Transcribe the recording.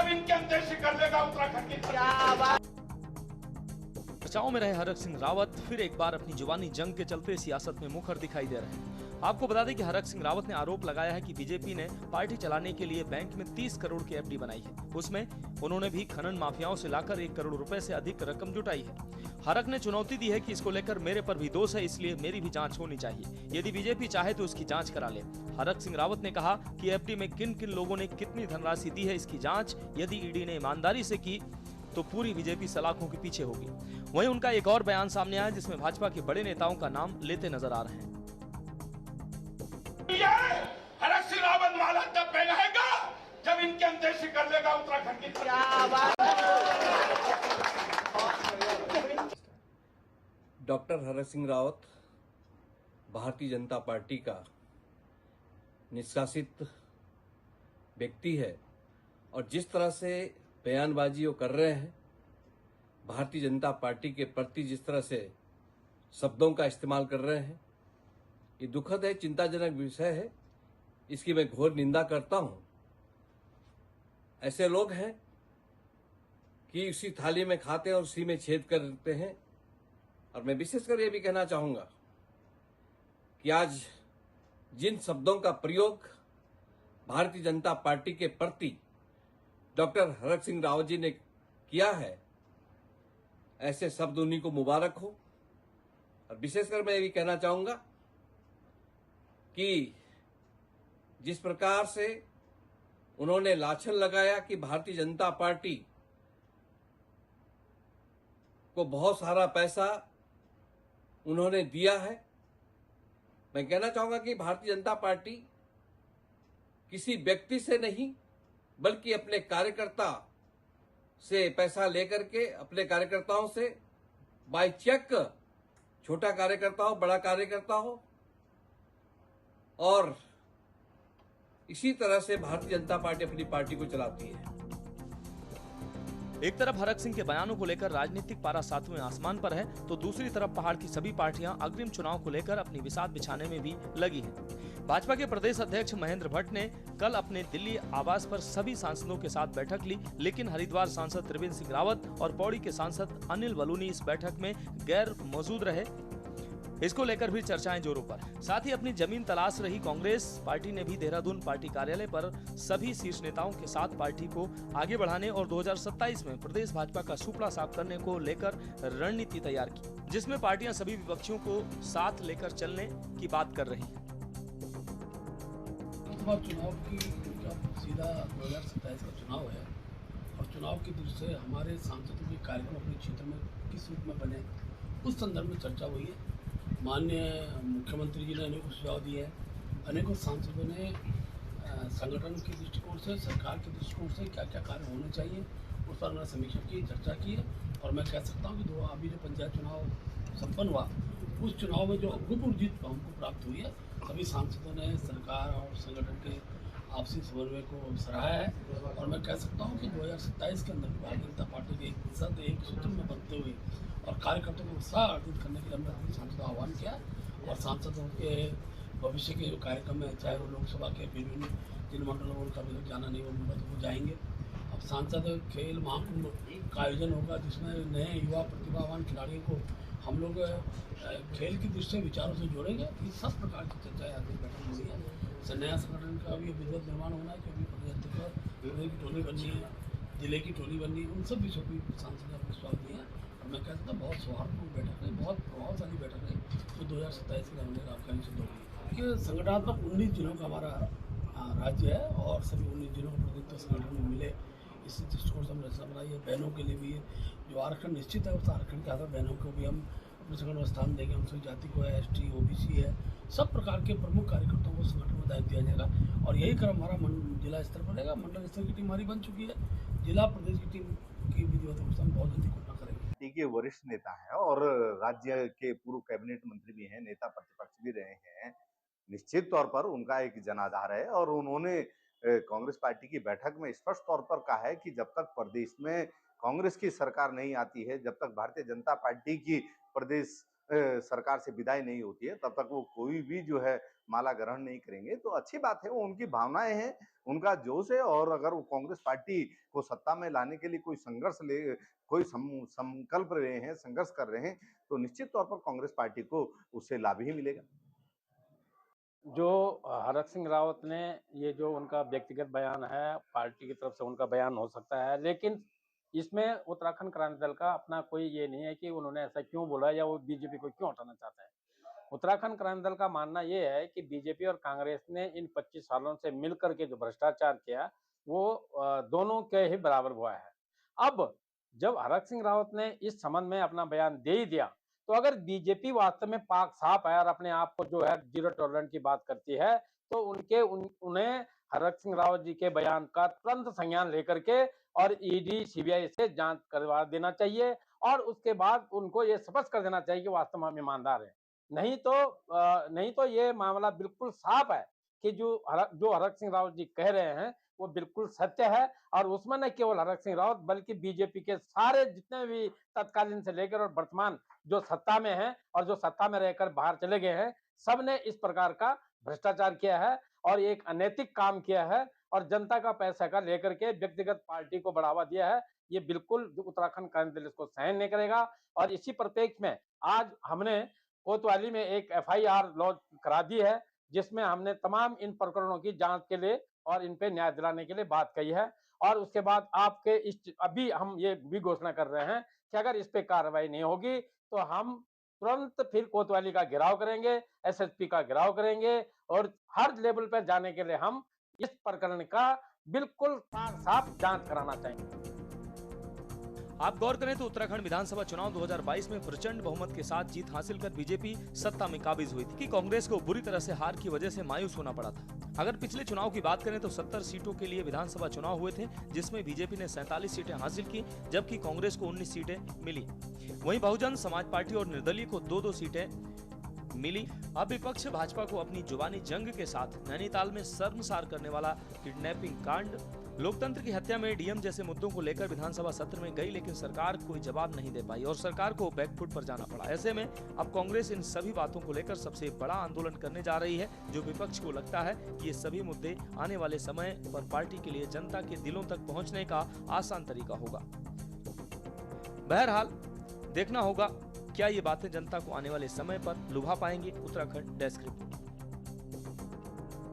जब इनके अंदर से कर लेगा उत्तराखंड की चर्चाओं में रहे हरक सिंह रावत फिर एक बार अपनी जुबानी जंग के चलते सियासत में मुखर दिखाई दे रहे हैं। आपको बता दें कि हरक सिंह रावत ने आरोप लगाया है कि बीजेपी ने पार्टी चलाने के लिए बैंक में 30 करोड़ की एफडी बनाई है। उसमें उन्होंने भी खनन माफियाओं से लाकर 1 करोड़ रुपए से अधिक रकम जुटाई है। हरक ने चुनौती दी है कि इसको लेकर मेरे पर भी दोष है, इसलिए मेरी भी जांच होनी चाहिए। यदि बीजेपी चाहे तो उसकी जांच करा ले। हरक सिंह रावत ने कहा कि एफडी में किन किन लोगों ने कितनी धनराशि दी है, इसकी जांच यदि ईडी ने ईमानदारी से की तो पूरी बीजेपी सलाखों के पीछे होगी। वहीं उनका एक और बयान सामने आया जिसमें भाजपा के बड़े नेताओं का नाम लेते नजर आ रहे हैं। हरक सिंह रावत माला तब पहनाएगा जब इनके अंदर से कर लेगा उत्तराखंड की डॉक्टर हरक सिंह रावत भारतीय जनता पार्टी का निष्कासित व्यक्ति है और जिस तरह से बयानबाजी वो कर रहे हैं, भारतीय जनता पार्टी के प्रति जिस तरह से शब्दों का इस्तेमाल कर रहे हैं, ये दुखद है, चिंताजनक विषय है। इसकी मैं घोर निंदा करता हूं। ऐसे लोग हैं कि उसी थाली में खाते हैं और उसी में छेद करते हैं। और मैं विशेषकर ये भी कहना चाहूंगा कि आज जिन शब्दों का प्रयोग भारतीय जनता पार्टी के प्रति डॉक्टर हरक सिंह रावत जी ने किया है, ऐसे शब्द उन्हीं को मुबारक हो। और विशेषकर मैं ये भी कहना चाहूंगा कि जिस प्रकार से उन्होंने लाछन लगाया कि भारतीय जनता पार्टी को बहुत सारा पैसा उन्होंने दिया है, मैं कहना चाहूंगा कि भारतीय जनता पार्टी किसी व्यक्ति से नहीं बल्कि अपने कार्यकर्ता से पैसा लेकर के अपने कार्यकर्ताओं से बाय चेक, छोटा कार्यकर्ता हो बड़ा कार्यकर्ता हो, और इसी तरह से भारतीय जनता पार्टी अपनी पार्टी को चलाती है। एक तरफ हरक सिंह के बयानों को लेकर राजनीतिक पारा सातवें आसमान पर है, तो दूसरी तरफ पहाड़ की सभी पार्टियां अग्रिम चुनाव को लेकर अपनी बिसात बिछाने में भी लगी हैं। भाजपा के प्रदेश अध्यक्ष महेंद्र भट्ट ने कल अपने दिल्ली आवास पर सभी सांसदों के साथ बैठक ली, लेकिन हरिद्वार सांसद त्रिवेंद्र सिंह रावत और पौड़ी के सांसद अनिल बलूनी इस बैठक में गैर मौजूद रहे। इसको लेकर भी चर्चाएं जोरों पर। साथ ही अपनी जमीन तलाश रही कांग्रेस पार्टी ने भी देहरादून पार्टी कार्यालय पर सभी शीर्ष नेताओं के साथ पार्टी को आगे बढ़ाने और 2027 में प्रदेश भाजपा का सुपड़ा साफ करने को लेकर रणनीति तैयार की, जिसमें पार्टियां सभी विपक्षियों को साथ लेकर चलने की बात कर रही हैं। चुनाव की सीधा 2027 का चुनाव है और चुनाव की दृष्टि से हमारे सांसदों के कार्यक्रम अपने क्षेत्र में किस रूप में बने, उस संदर्भ में चर्चा हुई है। माननीय मुख्यमंत्री जी ने अनेकों सुझाव दिए हैं। अनेकों सांसदों ने संगठन के दृष्टिकोण से, सरकार के दृष्टिकोण से क्या क्या कार्य होने चाहिए उस पर उन्होंने समीक्षा की, चर्चा की है। और मैं कह सकता हूँ कि अभी जो पंचायत चुनाव संपन्न हुआ, उस चुनाव में जो अभूतपूर्व जीत हमको प्राप्त हुई है, सभी सांसदों ने सरकार और संगठन के आपसी समन्वय को सराहा है। और मैं कह सकता हूँ कि 2027 के अंदर भारतीय जनता पार्टी के साथ एक सूत्र में बनते हुए और कार्यकर्ताओं को उत्साह अर्जित करने के लिए हमने अपने सांसदों का आह्वान किया। और सांसदों के भविष्य के जो कार्यक्रम है, चाहे वो लोकसभा के विभिन्न जिन मंडलों उनका भी जाना नहीं, वो मंडल वो जाएंगे। अब सांसद खेल महाकुंभ का आयोजन होगा, जिसमें नए युवा प्रतिभावान खिलाड़ियों को हम लोग खेल की दृष्टि से विचारों से जोड़ेंगे। इस सब प्रकार की चर्चाएं आज बैठक हुई है। नया संगठन का भी विधिवत निर्माण होना है, क्योंकि प्रदेश की टोली बननी है, जिले की टोली बननी है, उन सब विषयों पर सांसद ने अपने स्वागत दिया। और मैं कहता हूँ बहुत सौहार्दपूर्ण बैठक है, बहुत प्रभावशाली बैठक है, जो 2027 के हमने आपका सिद्ध होगी। ये संगठनात्मक 19 जिलों का हमारा राज्य है और सभी 19 जिलों को प्रतिनिधित्व संगठन में मिले, इसी दृष्टिकोण से हमने रचना बनाई है। बहनों के लिए भी जो आरक्षण निश्चित है, उस आरक्षण के आधार बहनों को भी हम अपने संगठन में स्थान देंगे। अनुसूचित जाति को है, ST OBC है, सब प्रकार के प्रमुख कार्यकर्ताओं को संगठन में दायित्व दिया जाएगा। और यही क्रम हमारा जिला स्तर पर रहेगा। मंडल स्तर की टीम हमारी बन चुकी है, जिला प्रदेश की टीम की विधिवत हम बहुत जल्दी घोषणा करेंगे। पार्टी के वरिष्ठ नेता हैं और राज्य के पूर्व कैबिनेट मंत्री भी हैं, नेता प्रतिपक्ष भी रहे हैं। निश्चित तौर पर उनका एक जनाधार है और उन्होंने कांग्रेस पार्टी की बैठक में स्पष्ट तौर पर कहा है कि जब तक प्रदेश में कांग्रेस की सरकार नहीं आती है, जब तक भारतीय जनता पार्टी की प्रदेश सरकार से विदाई नहीं होती है तब तक वो कोई भी जो है माला ग्रहण नहीं करेंगे। तो अच्छी बात है, वो उनकी भावनाएं हैं, उनका जोश है, और अगर वो कांग्रेस पार्टी को सत्ता में लाने के लिए कोई संकल्प रहे हैं, संघर्ष कर रहे हैं, तो निश्चित तौर पर कांग्रेस पार्टी को उससे लाभ ही मिलेगा। जो हरक सिंह रावत ने ये जो उनका व्यक्तिगत बयान है, पार्टी की तरफ से उनका बयान हो सकता है, लेकिन इसमें उत्तराखंड क्रांति दल का अपना कोई ये नहीं है कि उन्होंने ऐसा क्यों बोला या वो बीजेपी को क्यों हटाना चाहते हैं। उत्तराखंड क्रांति दल का मानना ये है कि बीजेपी और कांग्रेस ने इन 25 सालों से मिलकर के जो भ्रष्टाचार किया वो दोनों के ही बराबर हुआ है। अब जब हरक सिंह रावत ने इस संबंध में अपना बयान दे ही दिया, तो अगर बीजेपी वास्तव में पाक साफ है और अपने आप को जो है जीरो टॉलरेंस की बात करती है, तो उन्हें हरक सिंह रावत जी के बयान का तुरंत संज्ञान लेकर के और ईडी सीबीआई से जांच करवा देना चाहिए और उसके बाद उनको ये स्पष्ट कर देना चाहिए कि वास्तव में हम ईमानदार हैं। नहीं तो ये मामला बिल्कुल साफ है कि जो हरक सिंह रावत जी कह रहे हैं वो बिल्कुल सत्य है और उसमें न केवल हरक सिंह रावत बल्कि बीजेपी के सारे जितने भी तत्कालीन से लेकर और वर्तमान जो सत्ता में हैं और जो सत्ता में रहकर बाहर चले गए हैं, सबने इस प्रकार का भ्रष्टाचार किया है और एक अनैतिक काम किया है और जनता का पैसा का लेकर के व्यक्तिगत पार्टी को बढ़ावा दिया है। ये बिल्कुल उत्तराखंड क्रांति दल इसको सहन नहीं करेगा और इसी परिप्रेक्ष्य में आज हमने कोतवाली में एक एफआईआर लॉन्च करा दी है, जिसमें हमने तमाम इन प्रकरणों की जांच के लिए और इन पे न्याय दिलाने के लिए बात कही है। और उसके बाद अभी हम ये भी घोषणा कर रहे हैं कि अगर इस पे कार्रवाई नहीं होगी तो हम तुरंत फिर कोतवाली का घेराव करेंगे, एसएसपी का घेराव करेंगे और हर लेवल पर जाने के लिए हम इस प्रकरण का बिल्कुल साफ जांच कराना चाहेंगे। आप गौर करें तो उत्तराखंड विधानसभा चुनाव 2022 में प्रचंड बहुमत के साथ जीत हासिल कर बीजेपी सत्ता में काबिज हुई थी कि कांग्रेस को बुरी तरह से हार की वजह से मायूस होना पड़ा था। अगर पिछले चुनाव की बात करें तो 70 सीटों के लिए विधानसभा चुनाव हुए थे, जिसमें बीजेपी ने 47 सीटें हासिल की जबकि कांग्रेस को 19 सीटें मिली। वहीं बहुजन समाज पार्टी और निर्दलीय को 2-2 सीटें मिली। अब विपक्ष भाजपा को अपनी जुबानी जंग के साथ नैनीताल में शर्मसार करने वाला किडनैपिंग कांड, लोकतंत्र की हत्या में डीएम जैसे मुद्दों को लेकर विधानसभा सत्र में गई, लेकिन सरकार कोई जवाब नहीं दे पाई और सरकार को बैकफुट पर जाना पड़ा। ऐसे में अब कांग्रेस इन सभी बातों को लेकर सबसे बड़ा आंदोलन करने जा रही है, जो विपक्ष को लगता है कि ये सभी मुद्दे आने वाले समय पर पार्टी के लिए जनता के दिलों तक पहुंचने का आसान तरीका होगा। बहरहाल देखना होगा क्या ये बातें जनता को आने वाले समय पर लुभा पाएंगे। Uttarakhand desk report.